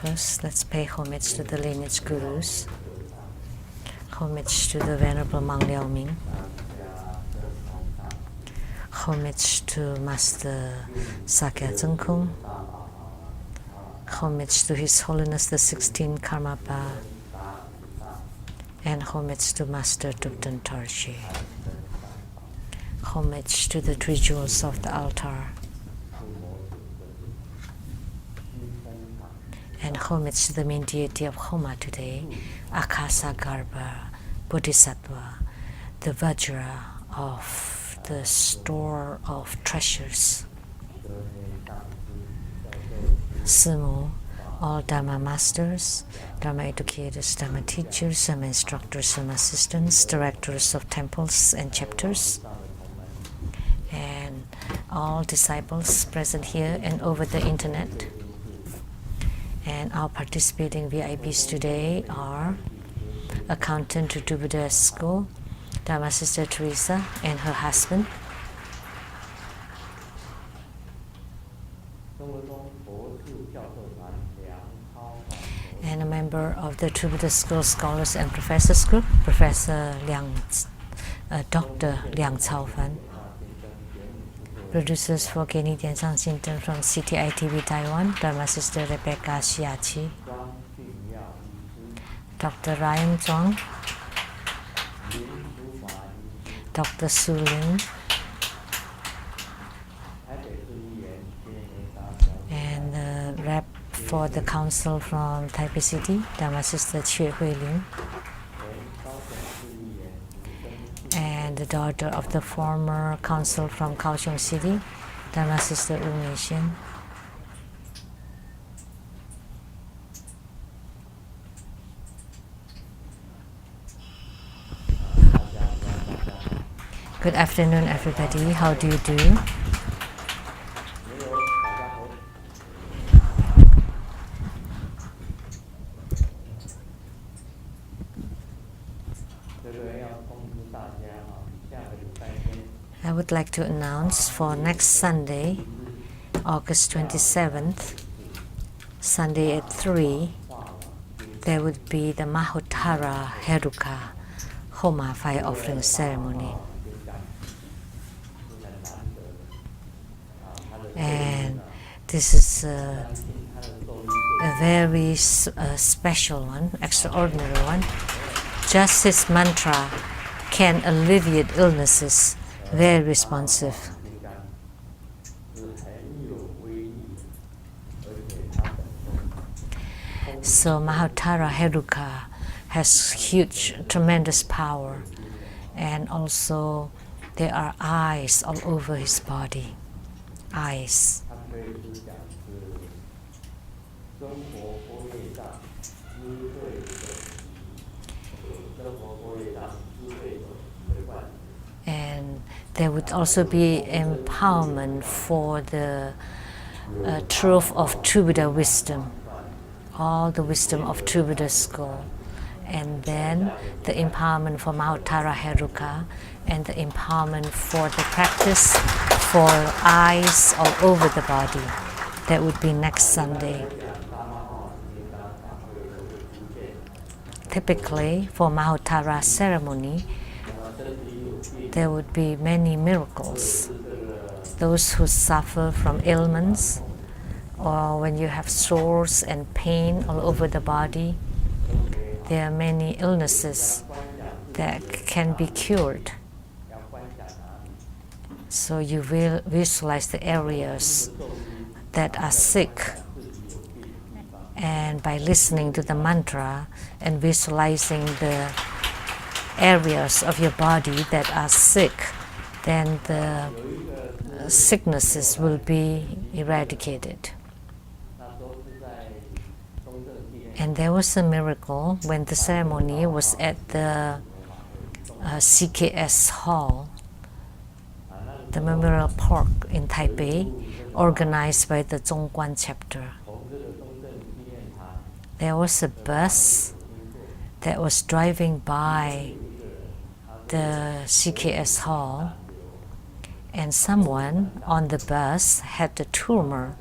First, let's pay homage to the lineage gurus. Homage to the Venerable Monk Liao Ming. Homage to Master Sakya Tsongkhung. Homage to His Holiness the 16th Karmapa. And homage to Master Thubten Tarshi. Homage to the three jewels of the altar. And homage to the main deity of Homa today, Akasagarbha Bodhisattva, the Vajra of the store of treasures. Simu, all Dharma masters, Dharma educators, Dharma teachers, Dharma instructors and assistants, directors of temples and chapters, and all disciples present here and over the internet. And our participating VIPs today are Accountant to TBSN School, Dharma Sister Teresa and her husband, and a member of the TBSN School Scholars and Professors Group, Professor Dr. Liang Caofan. Producers for Kenny Tianshang Xinten from CTI TV Taiwan, Dharma Sister Rebecca Xiachi, Dr. Ryan Zhuang, Dr. Su Lin, and the rep for the council from Taipei City, Dharma Sister Xue Huilin, and the daughter of the former council from Kaohsiung City, Dharma Sister Wu Meixian. Good afternoon, everybody. How do you do? I would like to announce for next Sunday, August 27th, Sunday at 3, there would be the Mahottara Heruka Homa fire offering ceremony. And this is a very special one, extraordinary one. Just his mantra can alleviate illnesses. Very responsive. So Mahottara Heruka has huge, tremendous power, and also there are eyes all over his body. Eyes. And there would also be empowerment for the truth of true Buddha wisdom, all the wisdom of true Buddha school, and then the empowerment for Mahottara Heruka, and the empowerment for the practice for eyes all over the body. That would be next Sunday. Typically, for Mahottara ceremony, there would be many miracles. Those who suffer from ailments, or when you have sores and pain all over the body, there are many illnesses that can be cured. So you will visualize the areas that are sick, and by listening to the mantra and visualizing the areas of your body that are sick, then the sicknesses will be eradicated. And there was a miracle when the ceremony was at the CKS Hall, the Memorial Park in Taipei, organized by the Zhongguan chapter. There was a bus that was driving by the CKS Hall, and someone on the bus had a tumor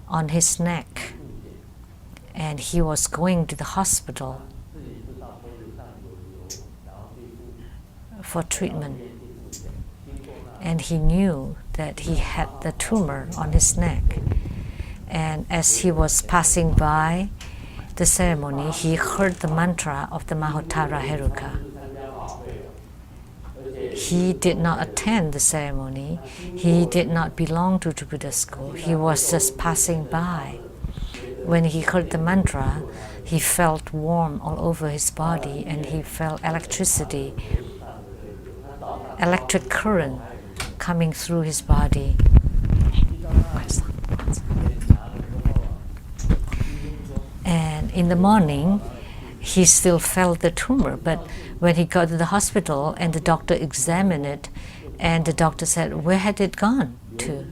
on his neck. and he was going to the hospital for treatment. And he knew that he had the tumor on his neck. And as he was passing by the ceremony, he heard the mantra of the Mahottara Heruka. He did not attend the ceremony. He did not belong to the Buddha school. He was just passing by. When he heard the mantra, he felt warm all over his body, and he felt electricity, electric current coming through his body. And in the morning, he still felt the tumor, but when he got to the hospital and the doctor examined it, and the doctor said, "Where had it gone to?"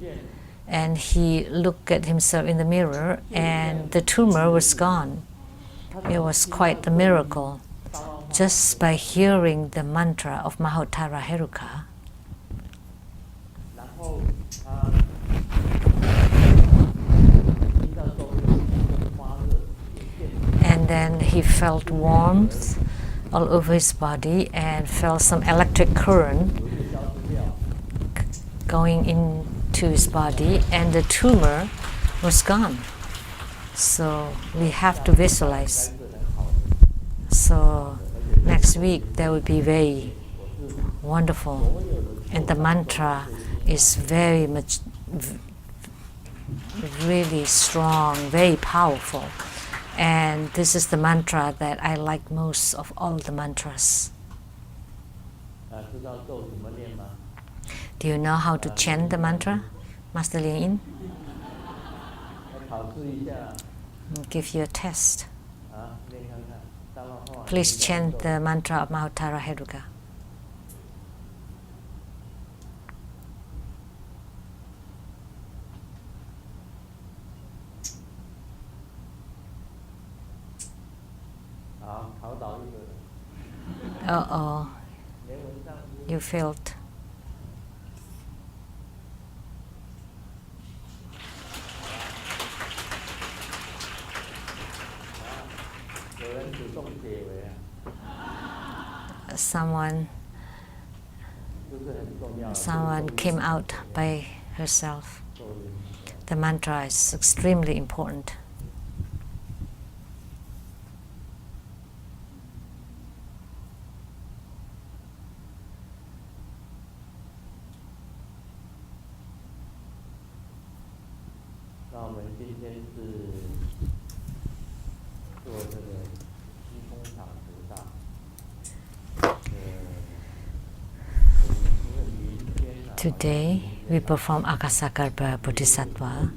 And he looked at himself in the mirror, and the tumor was gone. It was quite a miracle. Just by hearing the mantra of Mahottara Heruka. And then he felt warmth all over his body and felt some electric current going into his body, and the tumor was gone. So we have to visualize. So next week that would be very wonderful, and the mantra is very much, really strong, very powerful. And this is the mantra that I like most of all the mantras. Do you know how to chant the mantra, Master Lien In? I'll give you a test. Please chant the mantra of Mahottara Heruka. Uh-oh. You failed. Someone came out by herself. The mantra is extremely important. Today we perform Akasagarbha Bodhisattva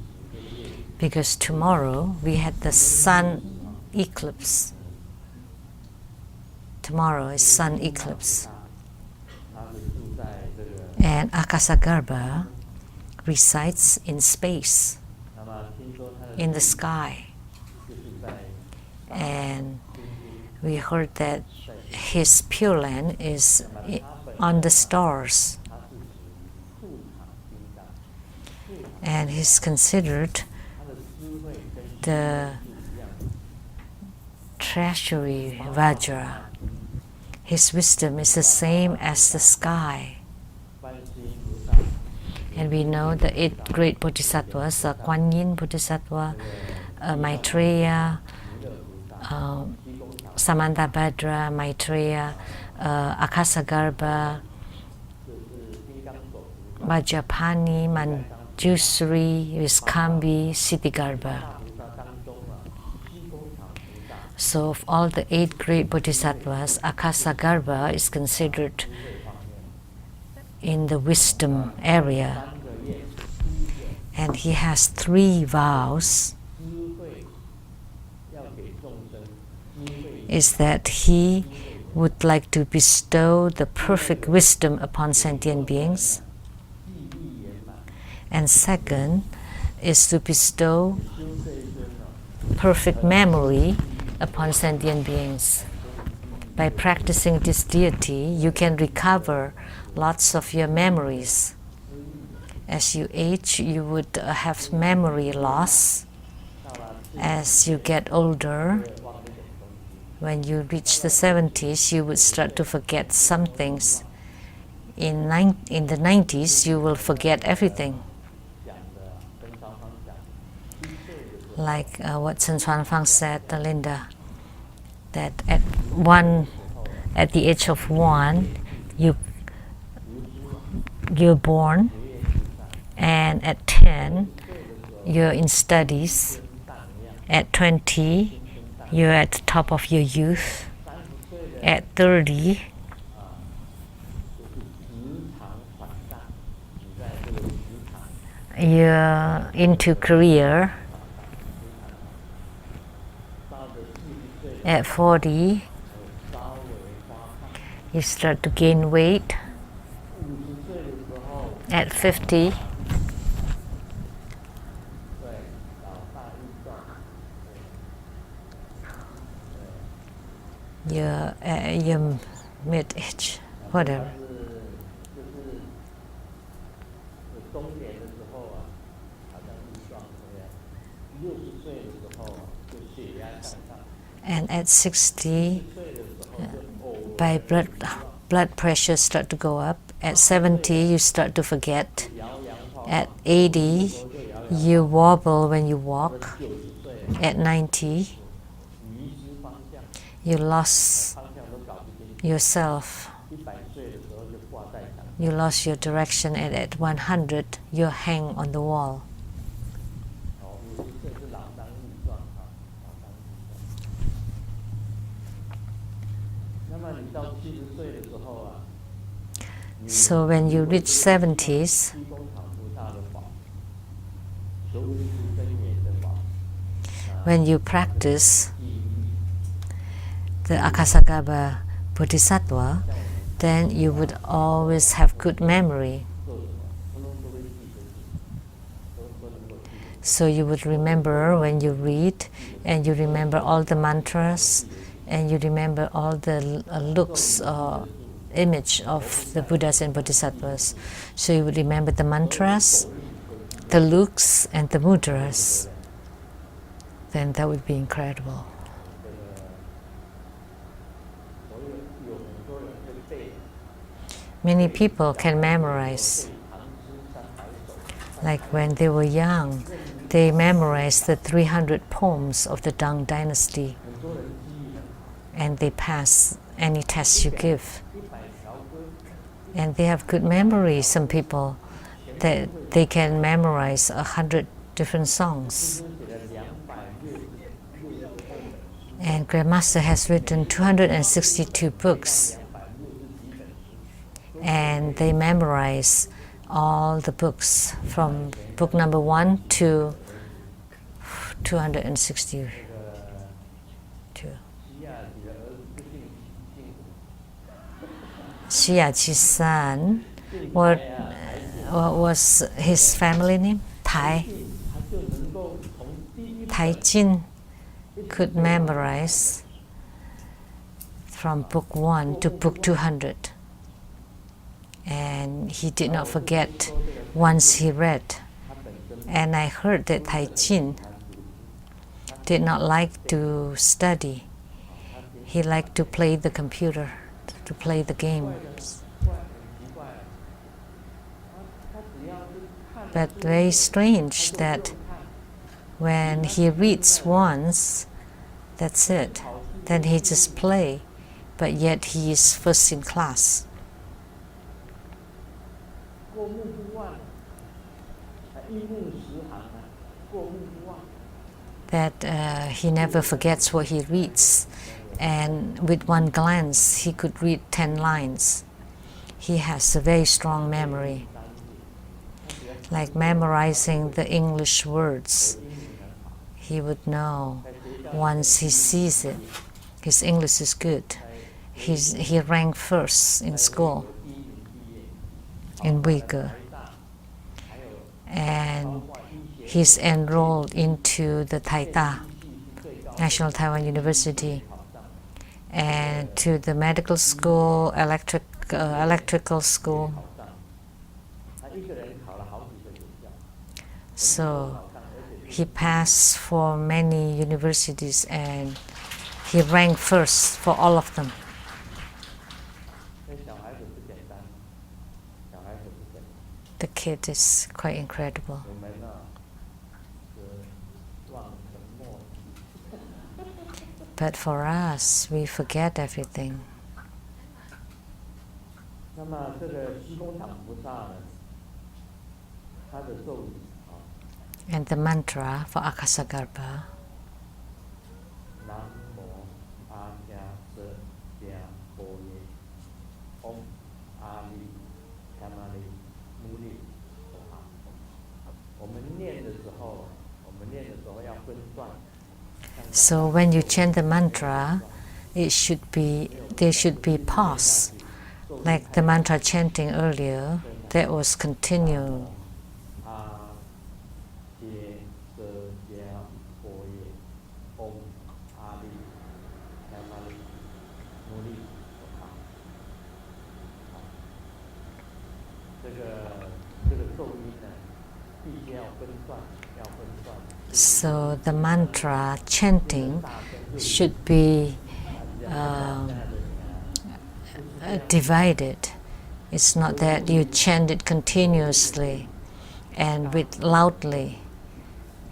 because tomorrow we had the sun eclipse. Tomorrow is sun eclipse. And Akasagarbha resides in space, in the sky. And we heard that his Pure Land is on the stars. And he's considered the treasury Vajra. His wisdom is the same as the sky. And we know the 8 great bodhisattvas, Kuan Yin Bodhisattva, Maitreya, Samantabhadra, Maitreya, Akasagarbha, Vajrapani, Manjusri, Viskambi, Siddhigarbha. So of all the 8 great bodhisattvas, Akasagarbha is considered in the wisdom area. And he has 3 vows. Is that he would like to bestow the perfect wisdom upon sentient beings. And second is to bestow perfect memory upon sentient beings. By practicing this deity, you can recover lots of your memories. As you age, you would have memory loss. As you get older, when you reach the 70s, you would start to forget some things. In the 90s, you will forget everything. Like what Chen Chuan-Fang said, Linda, that at the age of 1, you're born, and at 10, you're in studies. At 20, you're at the top of your youth. At 30, you're into career. At 40, you start to gain weight. At 50, you're at your mid-age, whatever. And at 60, by blood pressure start to go up. At 70, you start to forget. At 80, you wobble when you walk. At 90, you lost yourself. You lost your direction, and at 100, you hang on the wall. So when you reach 70s, when you practice the Akasagarbha Bodhisattva, then you would always have good memory. So you would remember when you read, and you remember all the mantras, and you remember all the looks or image of the Buddhas and Bodhisattvas. So you would remember the mantras, the looks, and the mudras. Then that would be incredible. Many people can memorize. Like when they were young, they memorized the 300 poems of the Tang dynasty, and they pass any test you give. And they have good memory. Some people, that they can memorize 100 different songs. And Grandmaster has written 262 books, and they memorize all the books from book number 1 to 262. Shiyachi's son, what was his family name? Tai Jin could memorize from book 1 to book 200. And he did not forget once he read. And I heard that Tai Jin did not like to study. He liked to play the computer, to play the games. But very strange that when he reads once, that's it. Then he just play, but yet he is first in class. That he never forgets what he reads, and with one glance he could read 10 lines. He has a very strong memory, like memorizing the English words. He would know once he sees it. His English is good. He ranked first in school in Uyghur, and he's enrolled into the Taita, National Taiwan University, and to the medical school, electrical school. So He passed for many universities and he ranked first for all of them. The kid is quite incredible. But for us, we forget everything. And the mantra for Akasagarbha, so when you chant the mantra, there should be pause. Like the mantra chanting earlier, that was continued. So the mantra chanting should be divided. It's not that you chant it continuously and with loudly.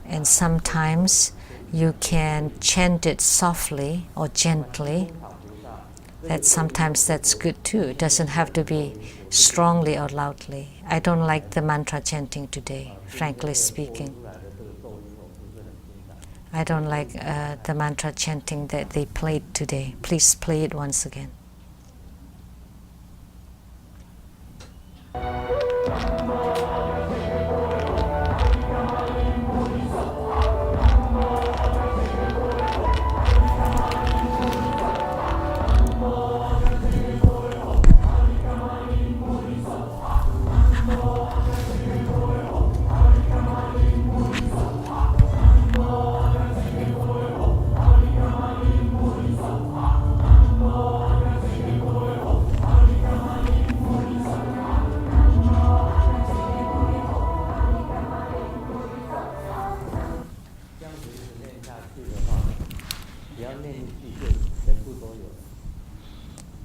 And sometimes you can chant it softly or gently. Sometimes that's good too. It doesn't have to be strongly or loudly. I don't like the mantra chanting today, frankly speaking. I don't like the mantra chanting that they played today. Please play it once again.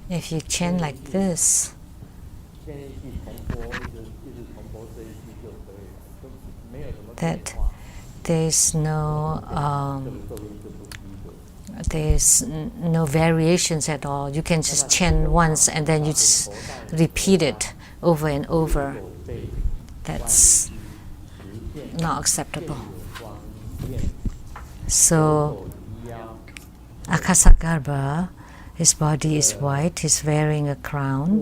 If you chant like this, that there's no variations at all. You can just chant once and then you just repeat it over and over. That's not acceptable. So Akasagarbha, his body is white, he's wearing a crown.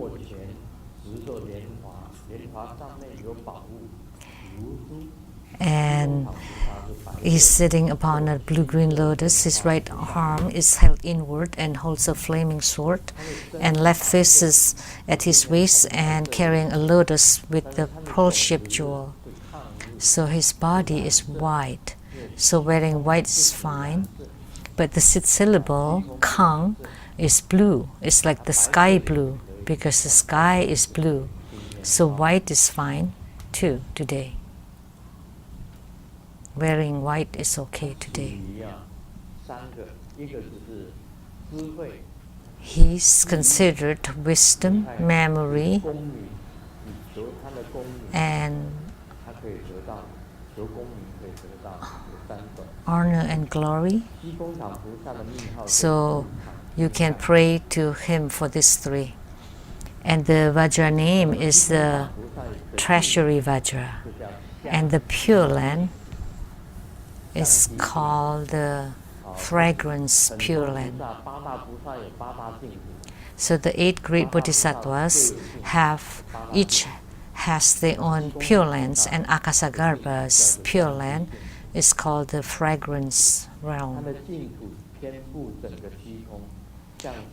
And he's sitting upon a blue-green lotus. His right arm is held inward and holds a flaming sword, and left fist is at his waist and carrying a lotus with the pearl-shaped jewel. So his body is white. So wearing white is fine. But the sixth syllable, kang, is blue. It's like the sky blue, because the sky is blue. So white is fine too today. Wearing white is okay today. He's considered wisdom, memory, and honor and glory. So you can pray to him for these three. And the Vajra name is the treasury Vajra. And the Pure Land is called the fragrance Pure Land. So the 8 great bodhisattvas each has their own Pure Lands, and Akasagarbha's Pure Land is called the fragrance realm.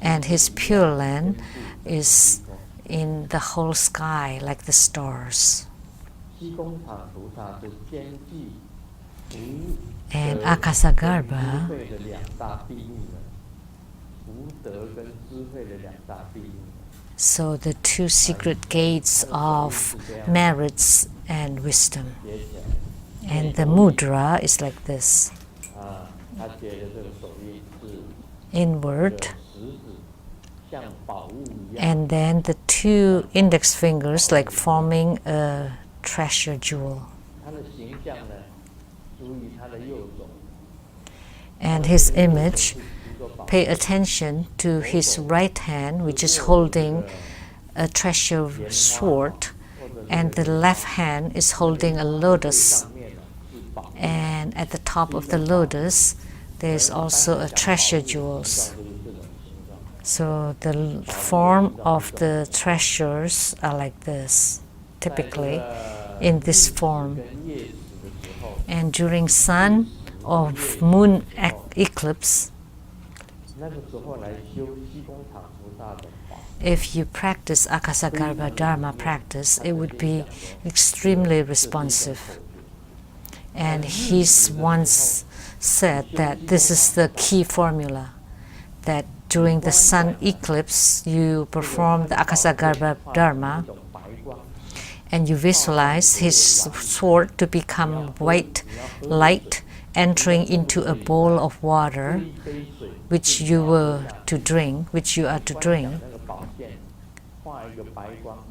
And his Pure Land is in the whole sky like the stars. And Akasagarbha so the 2 secret gates of merits and wisdom. And the mudra is like this. Inward. And then the two index fingers like forming a treasure jewel. And his image, pay attention to his right hand, which is holding a treasure sword, and the left hand is holding a lotus. And at the top of the lotus, there is also a treasure jewels. So the form of the treasures are like this, typically in this form. And during sun or moon eclipse, if you practice Akasagarbha Dharma practice, it would be extremely responsive. And he's once said that this is the key formula, that during the sun eclipse, you perform the Akasagarbha Dharma and you visualize his sword to become white light entering into a bowl of water which you are to drink.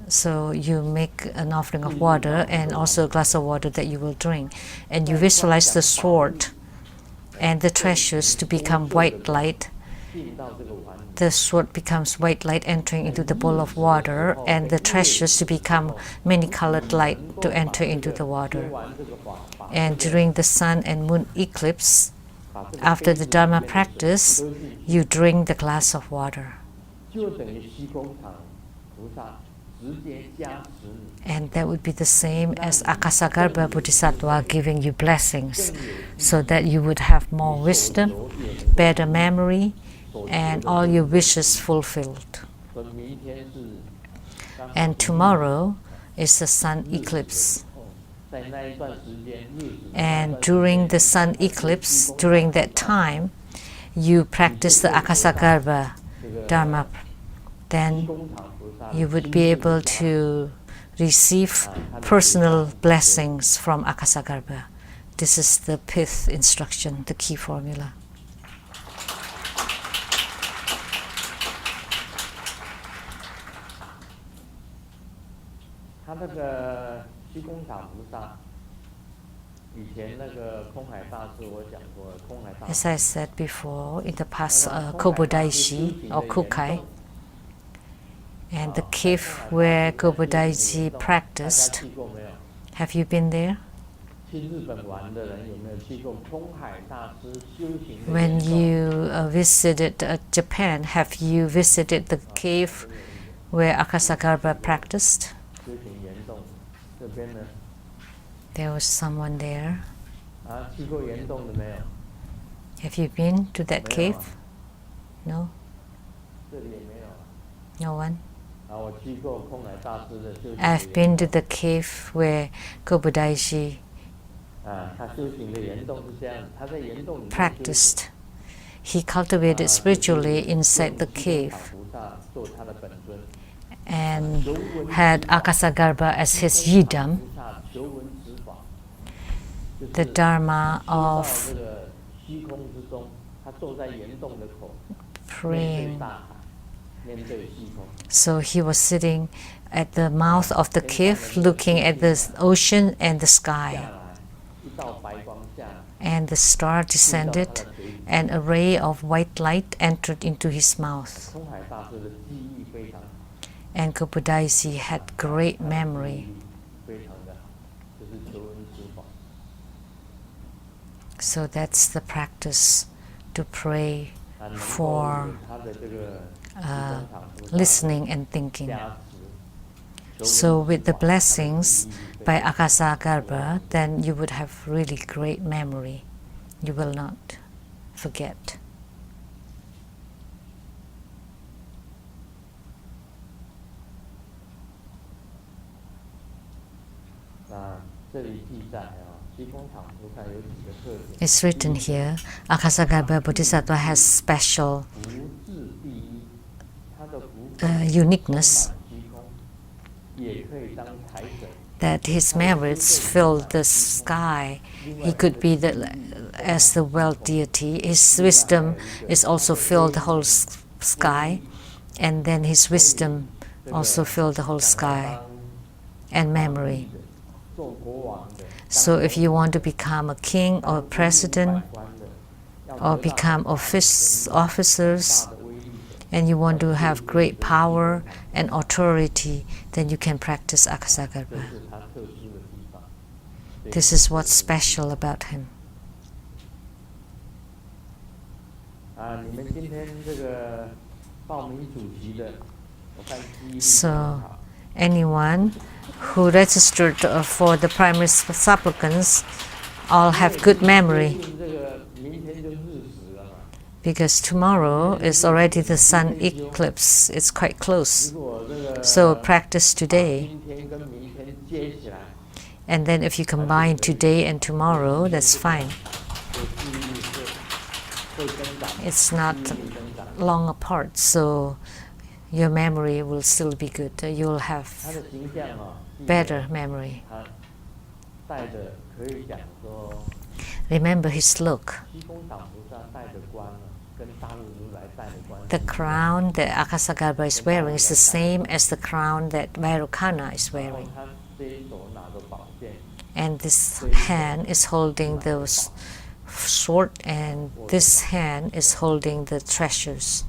So you make an offering of water and also a glass of water that you will drink, and you visualize the sword and the treasures to become white light. The sword becomes white light entering into the bowl of water, and the treasures to become many colored light to enter into the water. And during the sun and moon eclipse, after the Dharma practice, you drink the glass of water. And that would be the same as Akasagarbha Bodhisattva giving you blessings, so that you would have more wisdom, better memory, and all your wishes fulfilled. And tomorrow is the sun eclipse. And during the sun eclipse, during that time, you practice the Akasagarbha Dharma, then you would be able to receive personal blessings from Akasagarbha. This is the pith instruction, the key formula. As I said before, in the past, Kobodaishi or Kukai, and the cave where Kobodaishi practiced, have you been there? When you visited Japan, have you visited the cave where Akasagarbha practiced? There was someone there. Have you been to that cave? No? No one? I've been to the cave where Kobodaishi practiced. He cultivated spiritually inside the cave and had Akasagarbha as his yidam, the Dharma of praying. So he was sitting at the mouth of the cave, looking at the ocean and the sky. And the star descended, and a ray of white light entered into his mouth. And Kobodaishi had great memory. So that's the practice, to pray for listening and thinking. So with the blessings by Akasagarbha, then you would have really great memory. You will not forget. It's written here, Akasagarbha Bodhisattva has special uniqueness that his merits filled the sky. He could be as the wealth deity. His wisdom is also filled the whole sky, and then his wisdom also filled the whole sky and memory. So if you want to become a king or a president or become officers, and you want to have great power and authority, then you can practice Akasagarbha. This is what's special about him. So, anyone who registered for the primary supplicants all have good memory, because tomorrow is already the sun eclipse. It's quite close. So practice today. And then if you combine today and tomorrow, that's fine. It's not long apart, so your memory will still be good. You'll have better memory. Remember his look. The crown that Akasagarbha is wearing is the same as the crown that Vairocana is wearing. And this hand is holding the sword, and this hand is holding the treasures.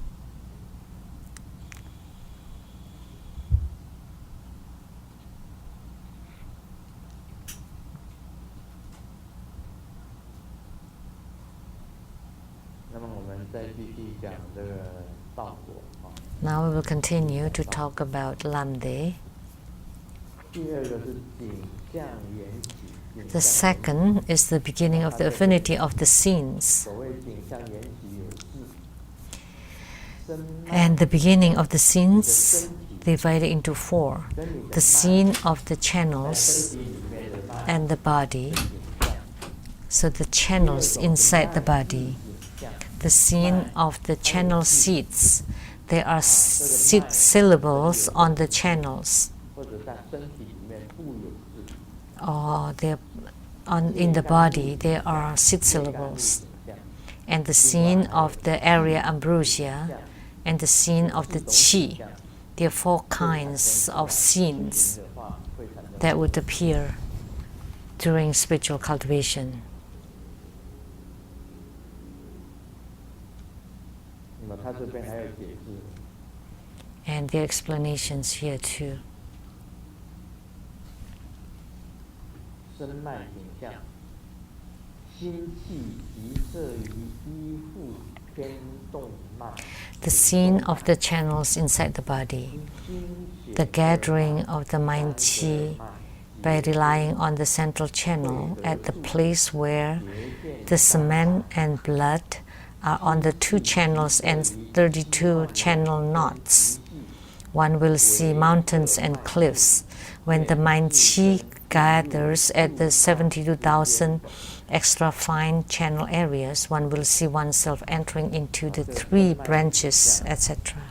Now we will continue to talk about Lamdre. The second is the beginning of the affinity of the scenes. And the beginning of the scenes divided into four. The scene of the channels and the body. So the channels inside the body. The scene of the channel seats. There are 6 syllables on the channels. Or in the body, there are 6 syllables. And the scene of the area ambrosia and the scene of the chi. There are 4 kinds of scenes that would appear during spiritual cultivation. And there are explanations here too. The scene of the channels inside the body, the gathering of the mind chi by relying on the central channel at the place where the cement and blood are on the 2 channels and 32 channel knots. One will see mountains and cliffs. When the mind chi gathers at the 72,000 extra fine channel areas, one will see oneself entering into the 3 branches, etc.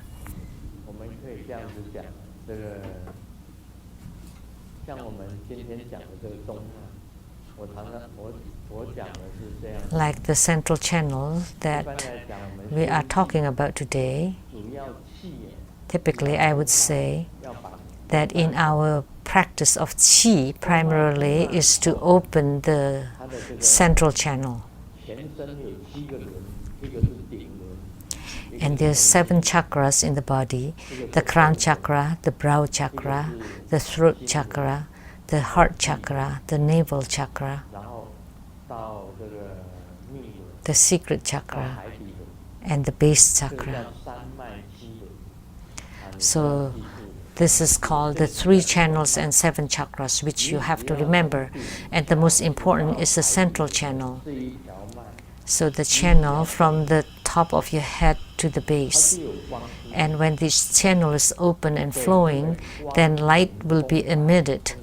Like the central channel that we are talking about today, typically I would say that in our practice of qi, primarily is to open the central channel. And there's 7 chakras in the body: the crown chakra, the brow chakra, the throat chakra, the heart chakra, the navel chakra, the secret chakra, and the base chakra. So this is called the 3 channels and 7 chakras, which you have to remember. And the most important is the central channel. So the channel from the top of your head to the base. And when this channel is open and flowing, then light will be emitted.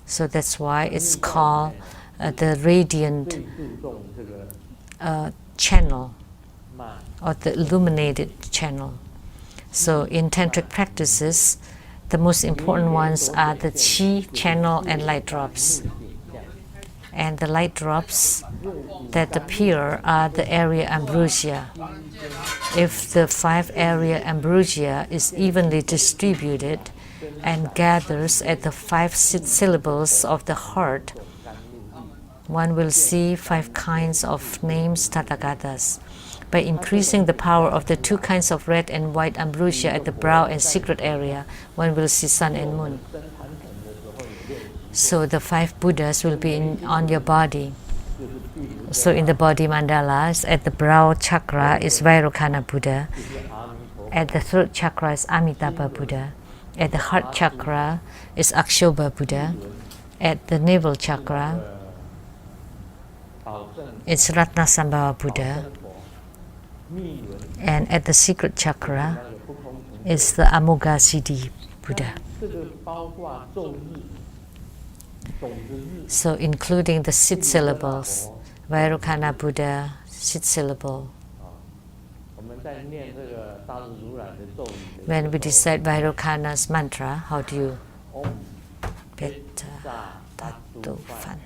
So that's why it's called the radiant channel, or the illuminated channel. So in tantric practices, The most important ones are the chi, channel, and light drops. And the light drops that appear are the area ambrosia. If the 5 area ambrosia is evenly distributed and gathers at the 5 syllables of the heart, one will see 5 kinds of names Tathagatas. By increasing the power of the 2 kinds of red and white ambrosia at the brow and secret area, one will see sun and moon. So the 5 Buddhas will be on your body. So in the body mandalas, at the brow chakra is Vairocana Buddha. At the throat chakra is Amitabha Buddha. At the heart chakra is Akshobha Buddha. At the navel chakra, it's Ratnasambhava Buddha. And at the secret chakra is the Amoghasiddhi Buddha. So including the 6 syllables, Vairocana Buddha, 6 syllable. When we recite Vairocana's mantra, how do you? Beta Tatu Fan.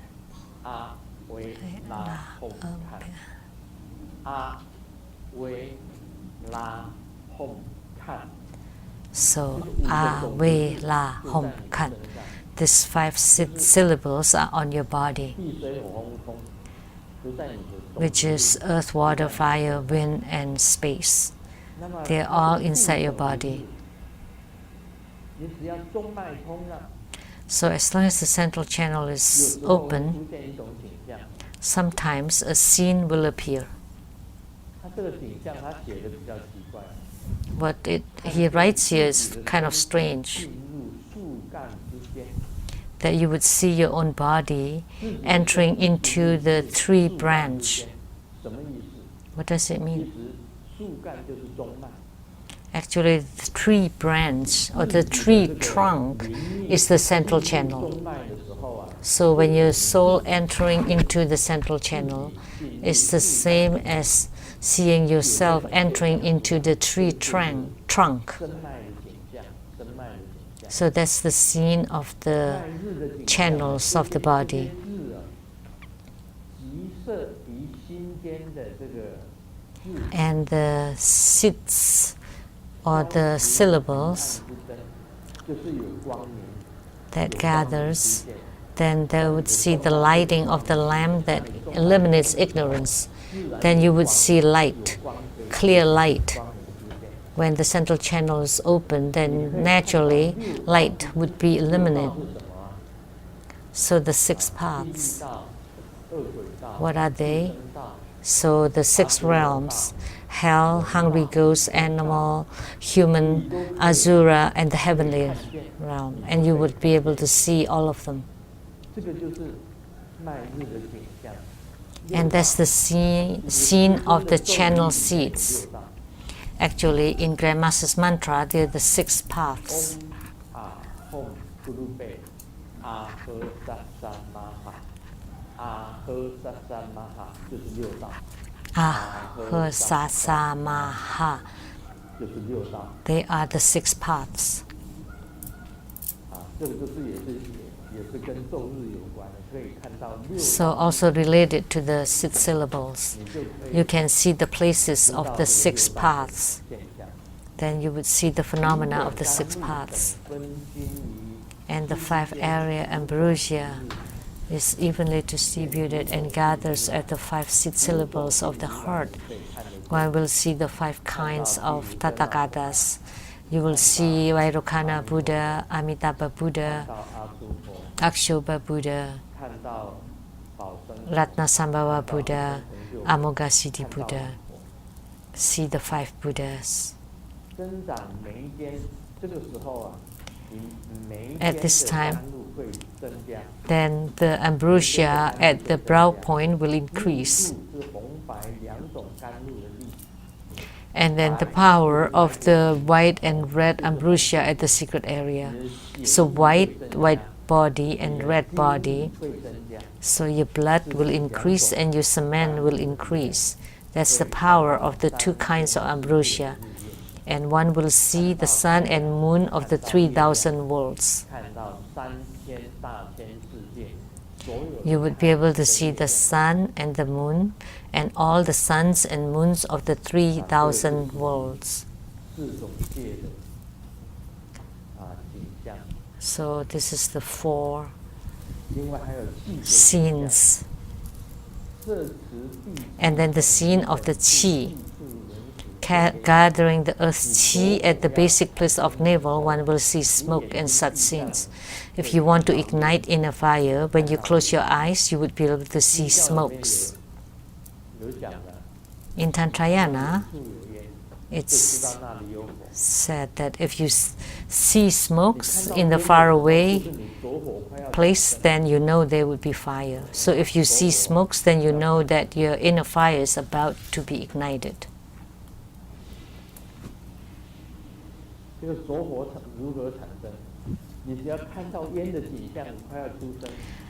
So A, We, La, Hom, Kan. These 5 syllables are on your body, which is earth, water, fire, wind, and space. They are all inside your body. So as long as the central channel is open, sometimes a scene will appear. What he writes here is kind of strange. That you would see your own body entering into the 3 branch. What does it mean? Actually, the 3 branch or the 3 trunk is the central channel. So when your soul entering into the central channel, it's the same as seeing yourself entering into the 3 trunk. So that's the scene of the channels of the body. And the sits or the syllables that gathers, then they would see the lighting of the lamp that eliminates ignorance. Then you would see light, clear light. When the central channel is open, then naturally light would be eliminated. So the 6 paths, what are they? So the 6 realms, hell, hungry ghost, animal, human, asura, and the heavenly realm. And you would be able to see all of them. And that's the scene of the channel seeds. Actually, in Grandmaster's mantra, there are the 6 paths. Ahasasamaha. They are the 6 paths. So also related to the 6 syllables, you can see the places of the 6 paths. Then you would see the phenomena of the 6 paths. And the 5 area ambrosia is evenly distributed and gathers at the 5 syllables of the heart. One will see the 5 kinds of Tathagatas. You will see Vairocana Buddha, Amitabha Buddha, Akshobha Buddha, Ratnasambhava Buddha, Amoghasiddhi Buddha. See the 5 Buddhas. At this time, then the ambrosia at the brow point will increase. And then the power of the white and red ambrosia at the secret area. So white body and red body. So your blood will increase and your semen will increase. That's the power of the 2 kinds of ambrosia. and one will see the sun and moon of the 3,000 worlds. You would be able to see the sun and the moon and all the suns and moons of the 3,000 worlds. So this is the 4 scenes. And then the scene of the qi. Gathering the earth's qi at the basic place of navel, one will see smoke and such scenes. If you want to ignite in a fire, when you close your eyes, you would be able to see smokes. In Tantrayana, it's said that if you see smokes in the faraway place, then you know there would be fire. So if you see smokes, then you know that your inner fire is about to be ignited.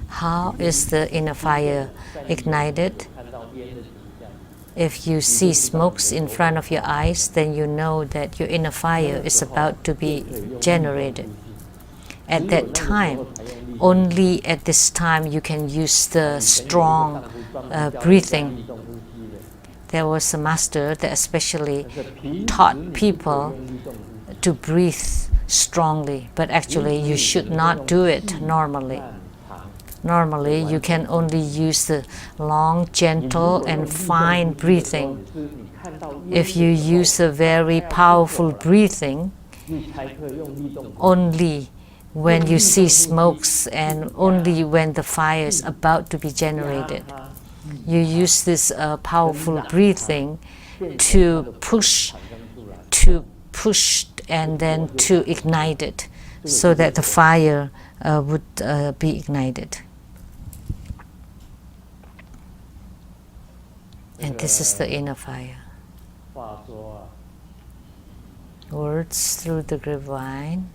How is the inner fire ignited? If you see smokes in front of your eyes, then you know that your inner fire is about to be generated. At that time, only at this time you can use the strong breathing. There was a master that especially taught people to breathe strongly, but actually you should not do it normally. Normally, you can only use the long, gentle, and fine breathing. If you use a very powerful breathing, only when you see smokes and only when the fire is about to be generated. You use this powerful breathing to push and then to ignite it, so that the fire would be ignited. And this is the inner fire. Words through the grapevine.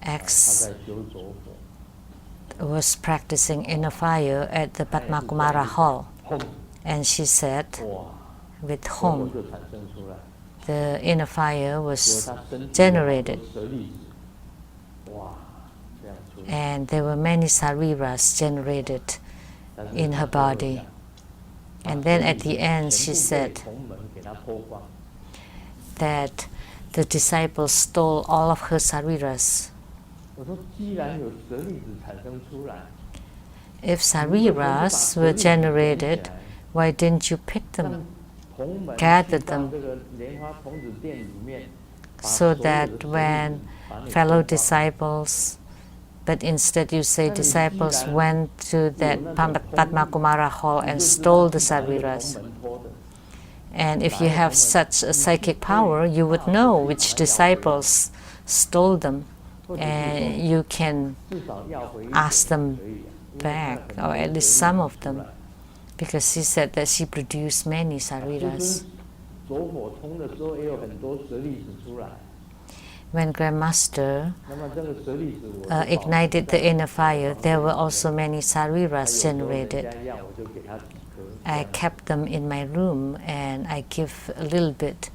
X was practicing inner fire at the Padma Kumara hall, and she said, with whom the inner fire was generated. And there were many sariras generated in her body. And then at the end she said that the disciples stole all of her sariras. If sariras were generated, why didn't you pick them, gather them, so that when fellow disciples, but instead you say disciples went to that Padma Kumara hall and stole the sariras. And if you have such a psychic power, you would know which disciples stole them, and you can ask them back, or at least some of them, because she said that she produced many sariras. When Grandmaster ignited the inner fire, there were also many sariras generated. I kept them in my room, and I give a little bit,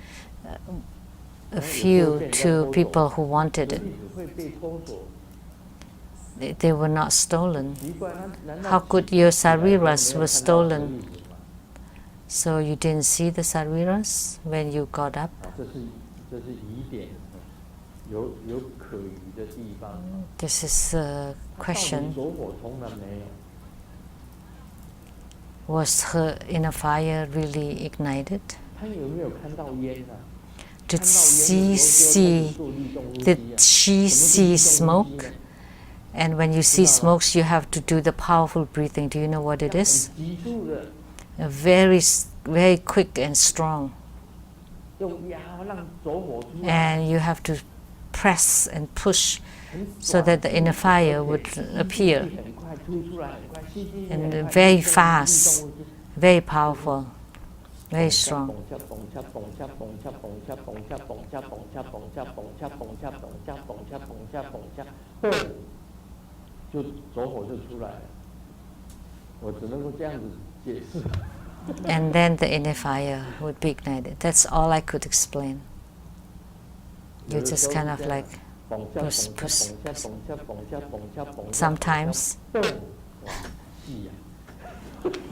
a few to people who wanted it. They were not stolen. How could your sariras were stolen? So you didn't see the sariras when you got up? This is a question. Was her inner fire really ignited? Did she see smoke? And when you see smokes, you have to do the powerful breathing. Do you know what it is? Very, very quick and strong. And you have to press and push so that the inner fire would appear. And very fast, very powerful, very strong. and then the inner fire would be ignited. That's all I could explain. You just kind of like push. Sometimes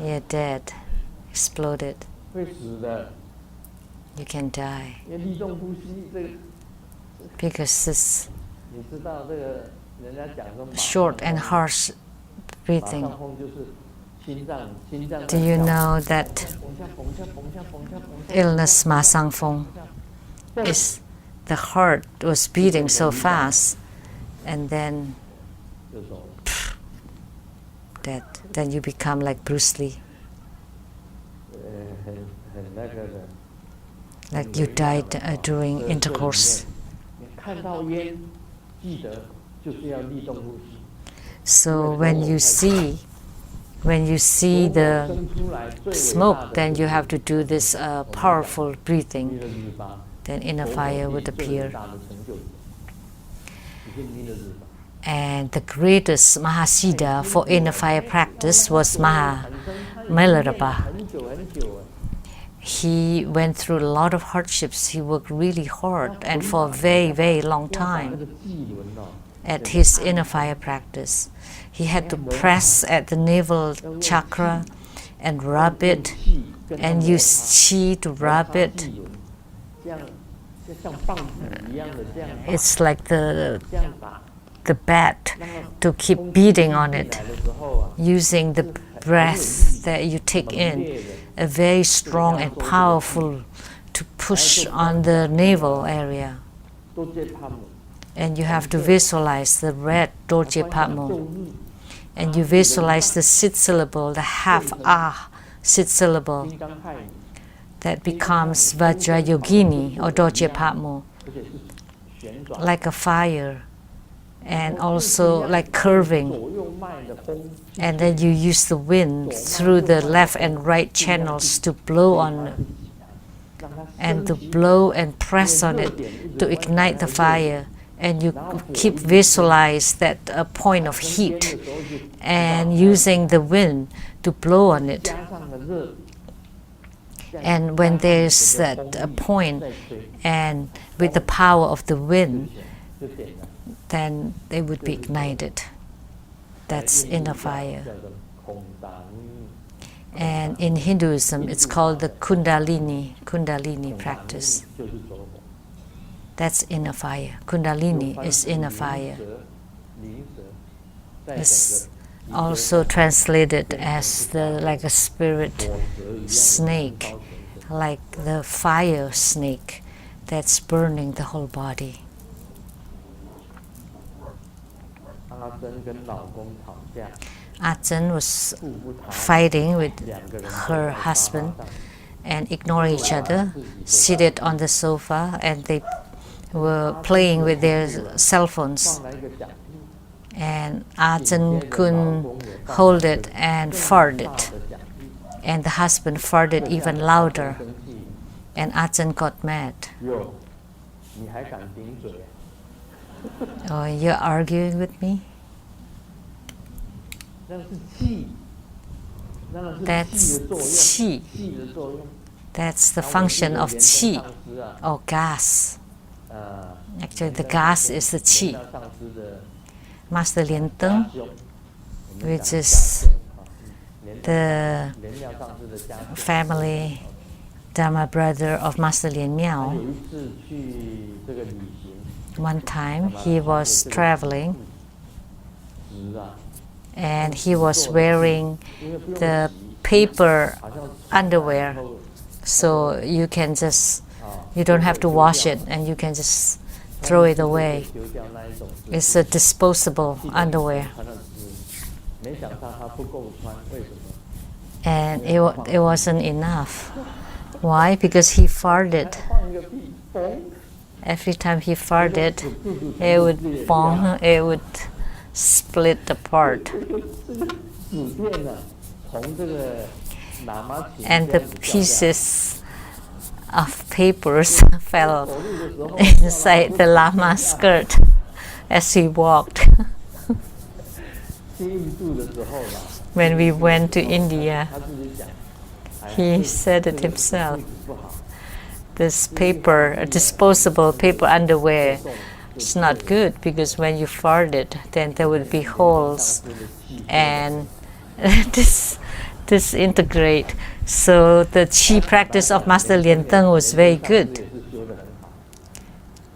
you're dead, exploded. You can die because this short and harsh breathing. Do you know that illness Ma Sang Fong is the heart was beating so fast, and then that then you become like Bruce Lee, like you died during intercourse. So when you see the smoke, then you have to do this powerful breathing. Then inner fire would appear. And the greatest Mahasiddha for inner fire practice was Mahamelarapa. He went through a lot of hardships. He worked really hard and for a very, very long time at his inner fire practice. He had to press at the navel chakra and rub it and use chi to rub it. It's like the bat to keep beating on it, using the breath that you take in, a very strong and powerful to push on the navel area. And you have to visualize the red Dorje Patmo. And you visualize the sit syllable, the half ah sit syllable that becomes Vajrayogini or Dorje Patmo, like a fire and also like curving. And then you use the wind through the left and right channels to blow on it, and to blow and press on it to ignite the fire. And you keep visualize that point of heat and using the wind to blow on it. And when there's that point, and with the power of the wind, then they would be ignited. That's inner fire. And in Hinduism, it's called the Kundalini practice. That's inner fire. Kundalini is inner fire. It's also translated as like a spirit snake, like the fire snake that's burning the whole body. Ajahn was fighting with her husband and ignoring each other, seated on the sofa, and they were playing with their cell phones. And Ajahn couldn't hold it and farted. And the husband farted even louder. And Ajahn got mad. Oh, you're arguing with me? That's qi. That's the function of qi, or gas. Actually, the gas is the qi. Master Lien Teng, which is the family Dharma brother of Master Lien Miao. One time he was traveling and he was wearing the paper underwear, so you don't have to wash it and you can just throw it away. It's a disposable underwear. And it wasn't enough. Why? Because he farted. Every time he farted, it would bong, it would split apart. And the pieces of papers fell inside the Lama's skirt as he walked. When we went to India, He said it himself. This paper, disposable paper underwear, it's not good because when you farted, then there would be holes and disintegrate. So the Qi practice of Master Lien Teng was very good.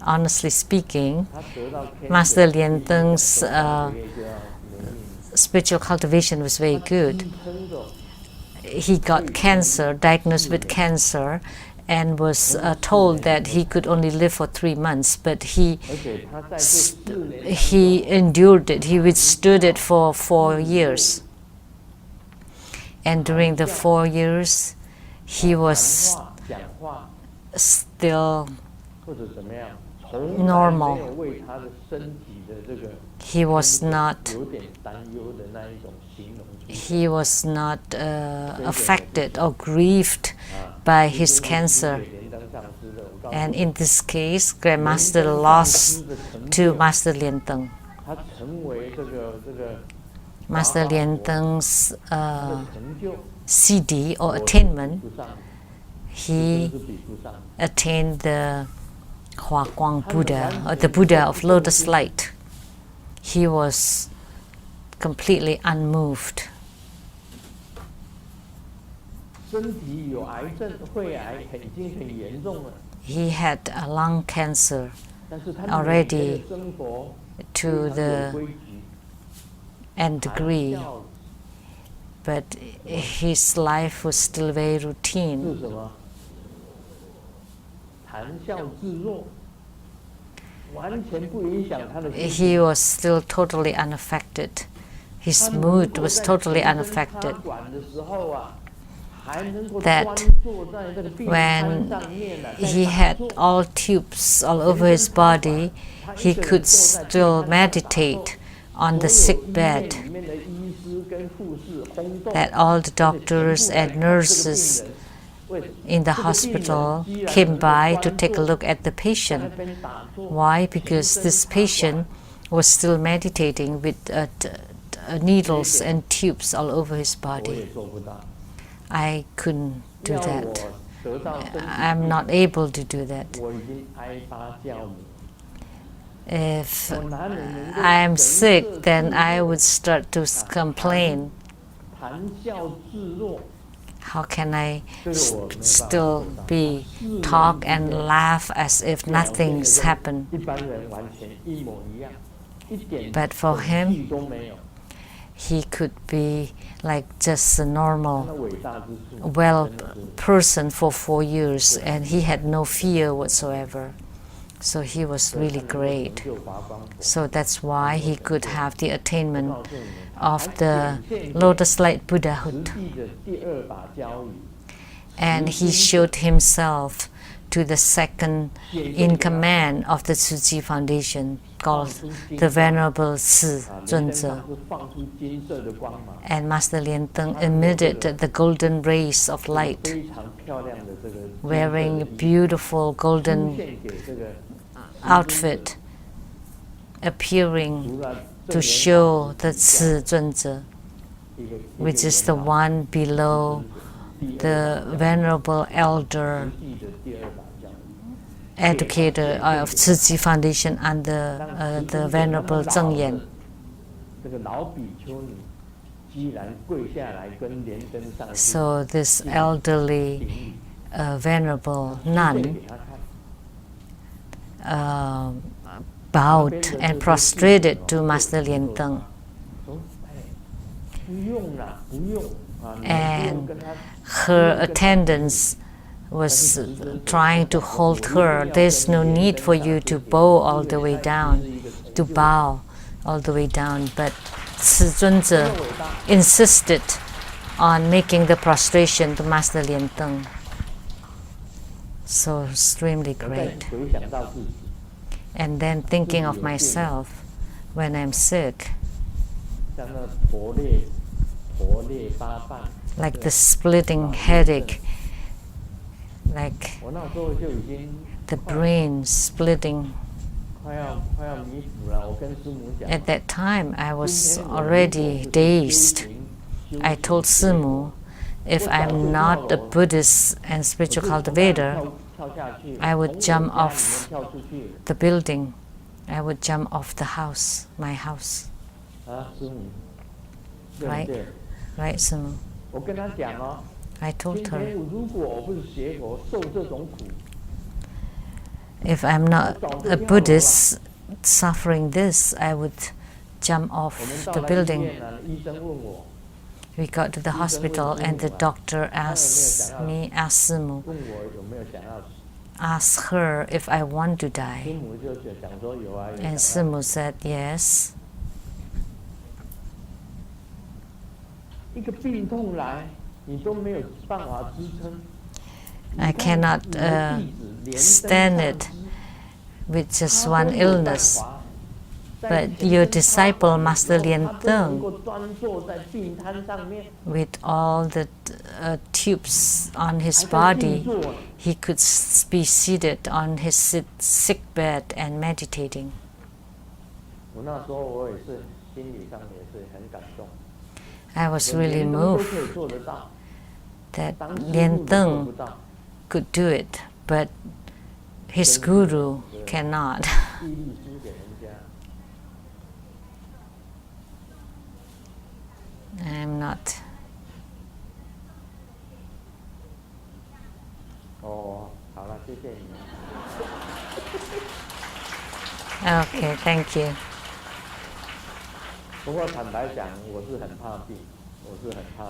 Honestly speaking, Master Lien Teng's spiritual cultivation was very good. He got cancer, diagnosed with cancer, and was told that he could only live for 3 months, but he endured it. He withstood it for 4 years. And during the 4 years, he was still normal. He was not affected or grieved by his cancer. And in this case, Grandmaster lost to Master Lien Teng. Master Lien Teng's CD or attainment, he attained the Hua Guang Buddha, or the Buddha of Lotus Light. He was completely unmoved. He had a lung cancer already to the nth degree, but his life was still very routine. He was still totally unaffected. His mood was totally unaffected. That when he had all tubes all over his body, he could still meditate on the sick bed. That all the doctors and nurses in the hospital came by to take a look at the patient. Why? Because this patient was still meditating with needles and tubes all over his body. I couldn't do that. I'm not able to do that. If I'm sick, then I would start to complain. How can I still talk and laugh as if nothing's happened? But for him, he could be like just a normal, well person for 4 years, and he had no fear whatsoever. So he was really great. So that's why he could have the attainment of the Lotus Light Buddhahood. And he showed himself to the second in command of the Tzu Chi Foundation, called the Venerable Tzu Zunzi. And Master Lien Teng emitted the golden rays of light, wearing a beautiful golden outfit, appearing to show the Tzu Zunzi, which is the one below the Venerable Elder Educator of Tzu Chi Foundation under the Venerable Zheng Yan. So this elderly venerable nun bowed and prostrated to Master Lien Teng. And her attendants was trying to hold her. There's no need for you to bow all the way down, to bow all the way down. But Tzu Zunzi insisted on making the prostration to Master Lien Teng. So extremely great. And then thinking of myself when I'm sick, like the splitting headache, like the brain splitting. At that time, I was already dazed. I told Simu If I'm not a Buddhist and spiritual cultivator, I would jump off the building. I would jump off the house, my house. Right? Right, Sumu? I told her, if I'm not a Buddhist suffering this, I would jump off the building. We got to the hospital and the doctor asked Sumu, asked her if I want to die. And Sumu said yes. I cannot stand it with just one illness. But your disciple, Master Lianteng, with all the tubes on his body, he could be seated on his sick bed and meditating. I was really moved that Lianteng could do it, but his guru cannot. I'm not. Okay, thank you.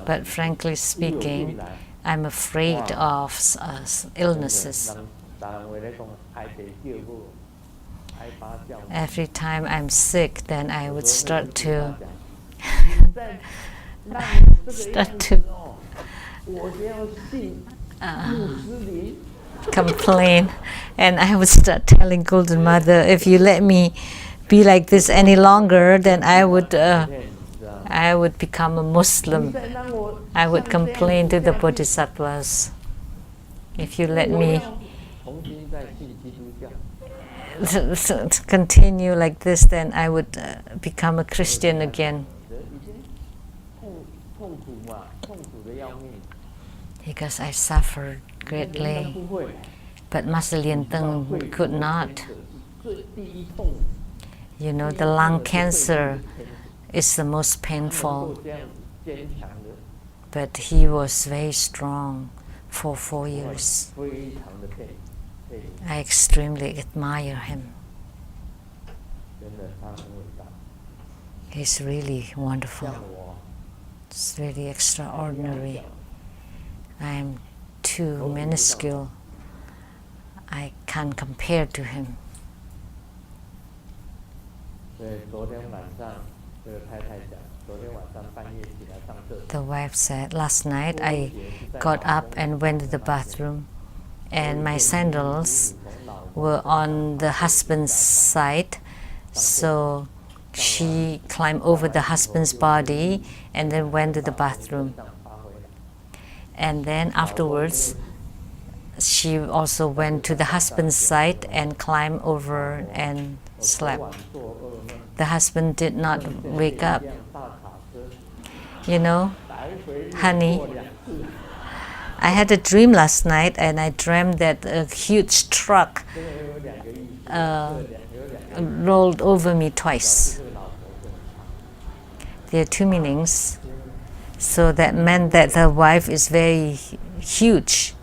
But frankly speaking, I'm afraid of illnesses. Every time I'm sick, then I would start to complain, and I would start telling Golden Mother, if you let me be like this any longer, then I would become a Muslim. I would complain to the Bodhisattvas, if you let me continue like this, then I would become a Christian again. Because I suffered greatly. But Master Lianteng could not. You know, the lung cancer is the most painful. But he was very strong for 4 years. I extremely admire him. He's really wonderful. It's really extraordinary. I am too minuscule. I can't compare to him. The wife said, last night I got up and went to the bathroom, and my sandals were on the husband's side, so she climbed over the husband's body and then went to the bathroom. And then afterwards, she also went to the husband's side and climbed over and slept. The husband did not wake up. You know, honey, I had a dream last night, and I dreamed that a huge truck rolled over me twice. There are two meanings. So that meant that the wife is very huge,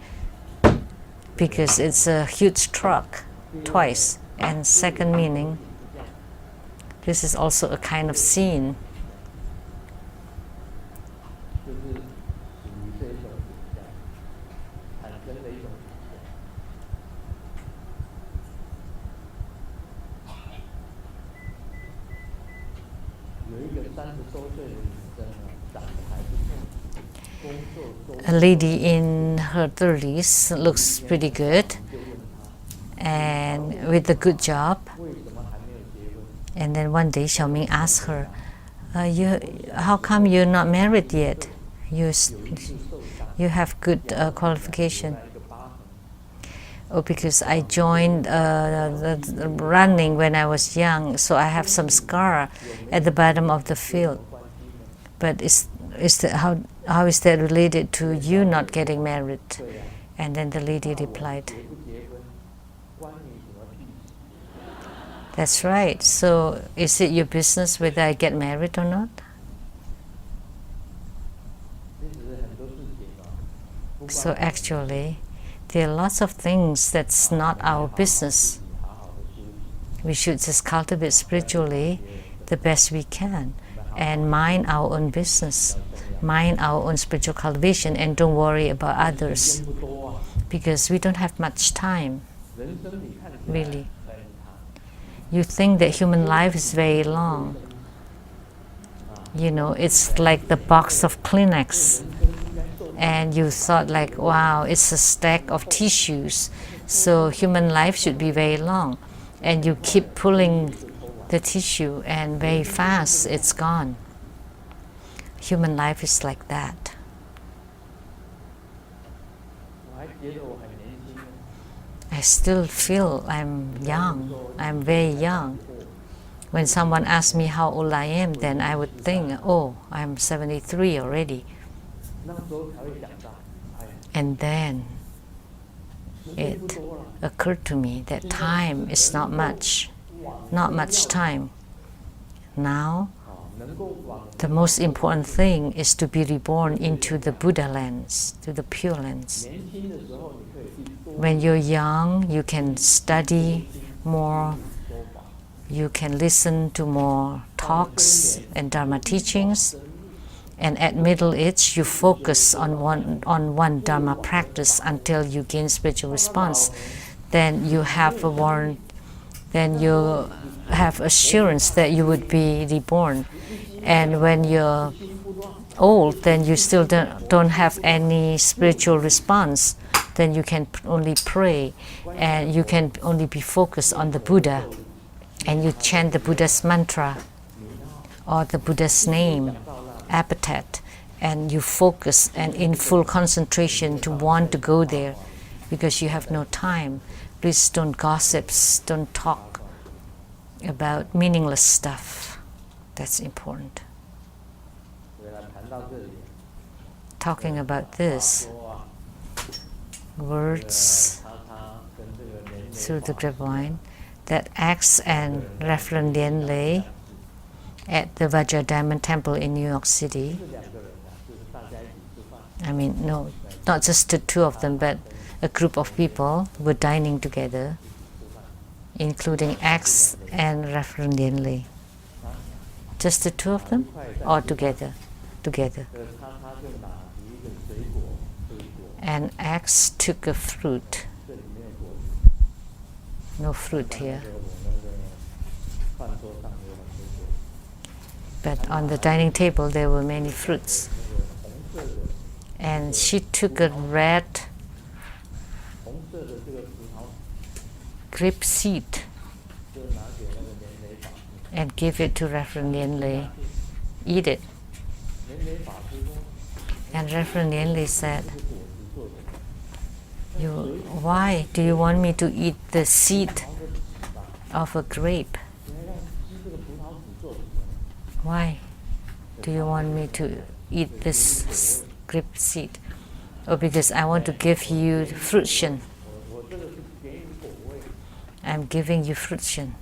because it's a huge truck twice. And second meaning, this is also a kind of scene. A lady in her 30s looks pretty good and with a good job. And then one day Xiaoming asked her, how come you're not married yet? You have good qualification. Oh, because I joined the running when I was young, so I have some scar at the bottom of the field. But how is that related to you not getting married? And then the lady replied, that's right. So is it your business whether I get married or not? So actually, there are lots of things that's not our business. We should just cultivate spiritually the best we can and mind our own business, mind our own spiritual cultivation, and don't worry about others, because we don't have much time, really. You think that human life is very long. You know, it's like the box of Kleenex. And you thought like, wow, it's a stack of tissues. So human life should be very long. And you keep pulling the tissue and very fast it's gone. Human life is like that. I still feel I'm young. I'm very young. When someone asks me how old I am, then I would think, oh, I'm 73 already. And then it occurred to me that time is not much time. Now, the most important thing is to be reborn into the Buddha lands, to the Pure Lands. When you're young, you can study more, you can listen to more talks and Dharma teachings, and at middle age, you focus on one Dharma practice until you gain spiritual response. Then you have assurance that you would be reborn. And when you're old, then you still don't have any spiritual response. Then you can only pray, and you can only be focused on the Buddha, and you chant the Buddha's mantra or the Buddha's name, epithet, and you focus and in full concentration to want to go there, because you have no time. Please don't gossip, don't talk about meaningless stuff. That's important. Talking about this, words through the grapevine, that X and Reverend Lien Lei at the Vajra Diamond Temple in New York City. I mean, no, not just the two of them, but a group of people were dining together, including X and Reverend Lien Lei. Just the two of them, or together? Together. And X took a fruit. No fruit here. But on the dining table there were many fruits. And she took a red grape seed and gave it to Reverend Lien Lei. Eat it. And Reverend Lien Lei said, why do you want me to eat the seed of a grape? Why do you want me to eat this grape seed? Oh, because I want to give you fruition. I'm giving you fruition.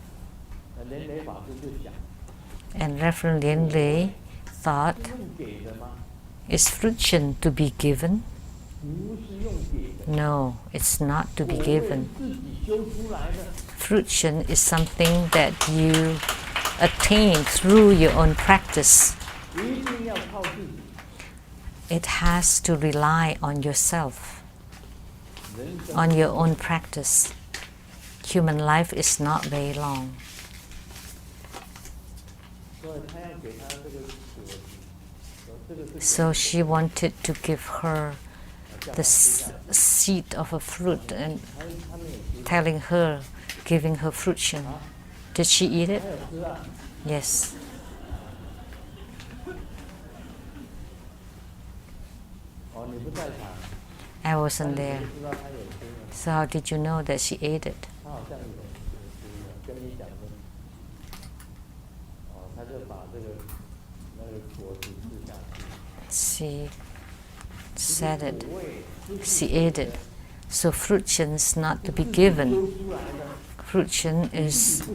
And Reverend Lien Lei thought, is fruition to be given? No, it's not to be given. Fruition is something that you attain through your own practice. It has to rely on yourself, on your own practice. Human life is not very long. So she wanted to give her the seed of a fruit and telling her, giving her fruition. Did she eat it? Yes. I wasn't there. So how did you know that she ate it? She said it. She ate it. So fruition is not to be given. Fruition is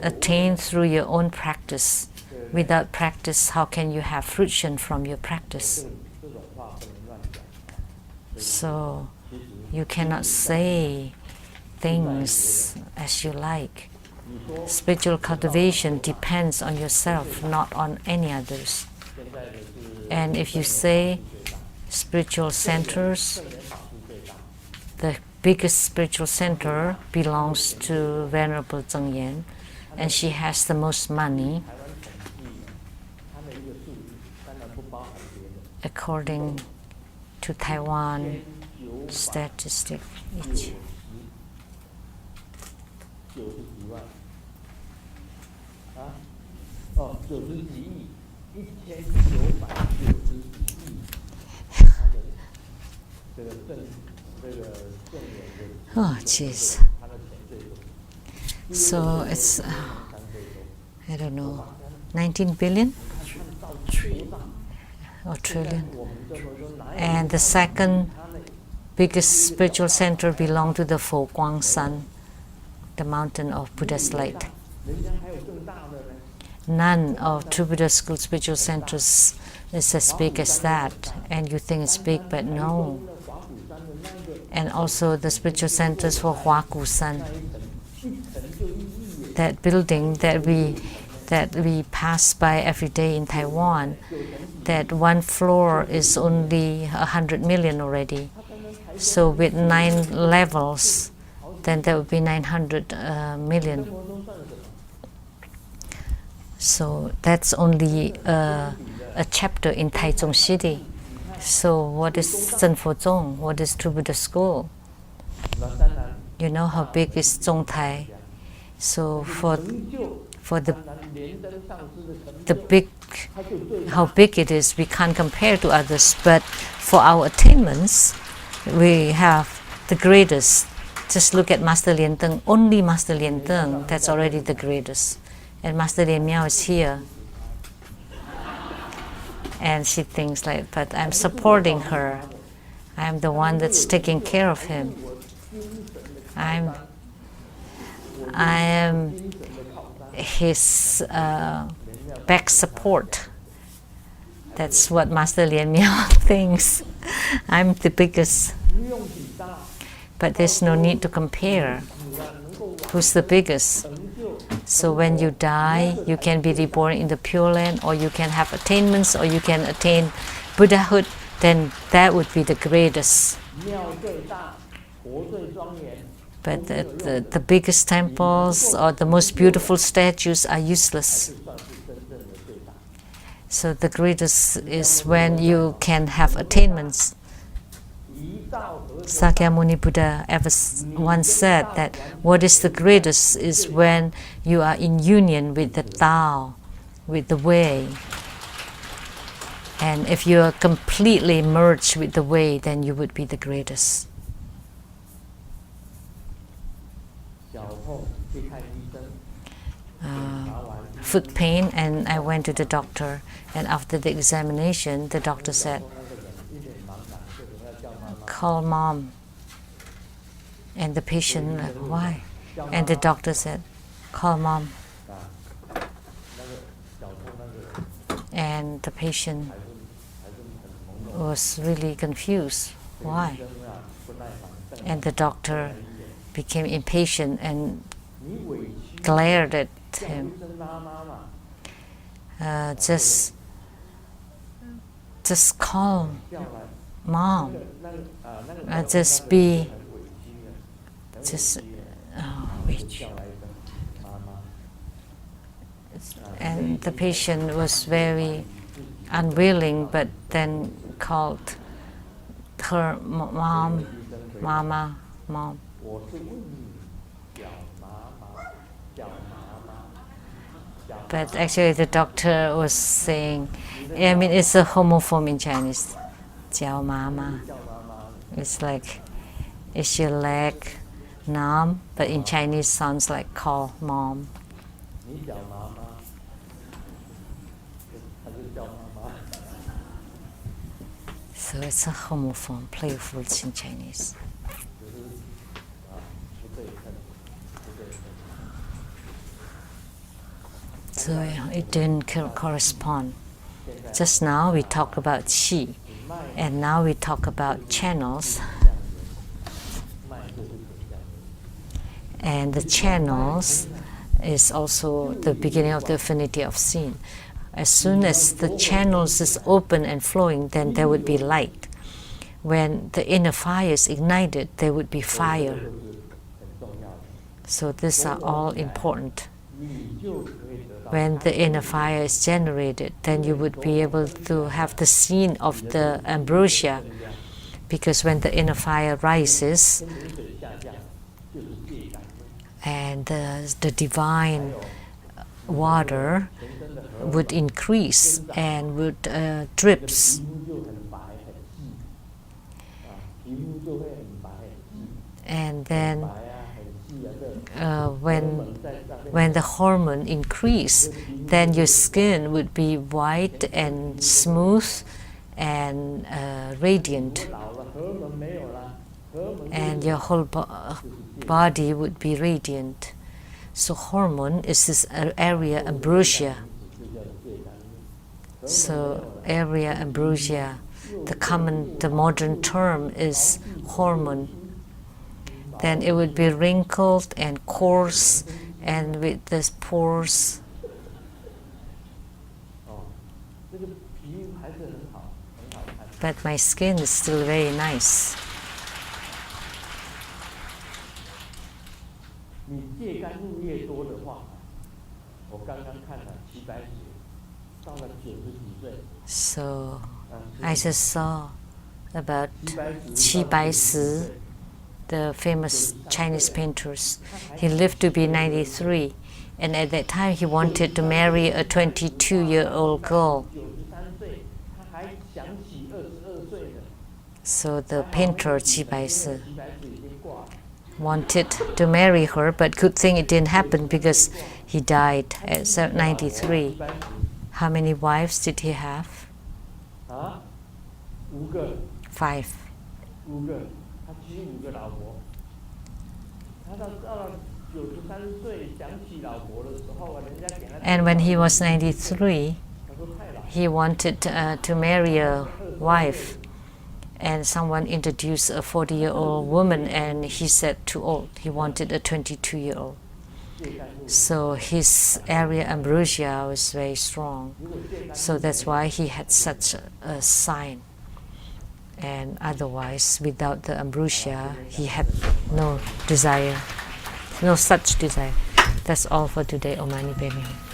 attained through your own practice. Without practice, how can you have fruition from your practice? So you cannot say things as you like. Spiritual cultivation depends on yourself, not on any others. And if you say spiritual centers, the biggest spiritual center belongs to Venerable Zheng Yan, and she has the most money according to Taiwan statistic. Oh, jeez. So it's, I don't know, 19 billion? Or trillion. And the second biggest spiritual center belongs to the Fo Guang San, the mountain of Buddha's light. None of True Buddha School spiritual centers is as big as that, and you think it's big, but no. And also the spiritual centers for Hua Gu San, that building that we pass by every day in Taiwan, that one floor is only 100 million already. So with 9 levels, then that would be 900 million. So that's only a chapter in Taichung City. So what is Zhenfo Zhong? What is True Buddha School? You know how big is Zhongtai? So for the big, how big it is, we can't compare to others. But for our attainments, we have the greatest. Just look at Master Lien Teng. Only Master Lien Teng, that's already the greatest. And Master Lien Miao is here. And she thinks like, but I'm supporting her. I'm the one that's taking care of him. I am his back support. That's what Master Lien Miao thinks. I'm the biggest. But there's no need to compare. Who's the biggest? So when you die, you can be reborn in the Pure Land, or you can have attainments, or you can attain Buddhahood, then that would be the greatest. But the biggest temples or the most beautiful statues are useless. So the greatest is when you can have attainments. Sakyamuni Buddha ever once said that what is the greatest is when you are in union with the Tao, with the Way. And if you are completely merged with the Way, then you would be the greatest. Foot pain, and I went to the doctor, and after the examination, the doctor said, call mom. And the patient, like, why? And the doctor said, call mom. And the patient was really confused. Why? And the doctor became impatient and glared at him. Just call mom. And the patient was very unwilling, but then called her mom, mama, mom. But actually the doctor was saying, I mean, it's a homophone in Chinese, jiao mama. It's like, is your leg numb? But in Chinese sounds like call mom. So it's a homophone, playful in Chinese. So it didn't correspond. Just now we talk about qi, and now we talk about channels. And the channels is also the beginning of the affinity of sin. As soon as the channels is open and flowing, then there would be light. When the inner fire is ignited, there would be fire. So these are all important. When the inner fire is generated, then you would be able to have the scene of the ambrosia, because when the inner fire rises and the divine water would increase and would drips, and then when the hormone increase, then your skin would be white and smooth and radiant, and your whole body would be radiant. So hormone is this area ambrosia. So area ambrosia, the modern term is hormone. Then it would be wrinkled and coarse and with the pores. But my skin is still very nice. So I just saw about Qi Bai Si, the famous Chinese painters. He lived to be 93, and at that time he wanted to marry a 22-year-old girl. So the painter Qi Bai Si wanted to marry her, but good thing it didn't happen because he died at 93. How many wives did he have? 5. And when he was 93, he wanted to marry a wife, and someone introduced a 40-year-old woman, and he said too old. He wanted a 22-year-old. So his area ambrosia was very strong. So that's why he had such a sign. And otherwise, without the ambrosia, he had no desire, no such desire. That's all for today. Om Mani Padme Hum.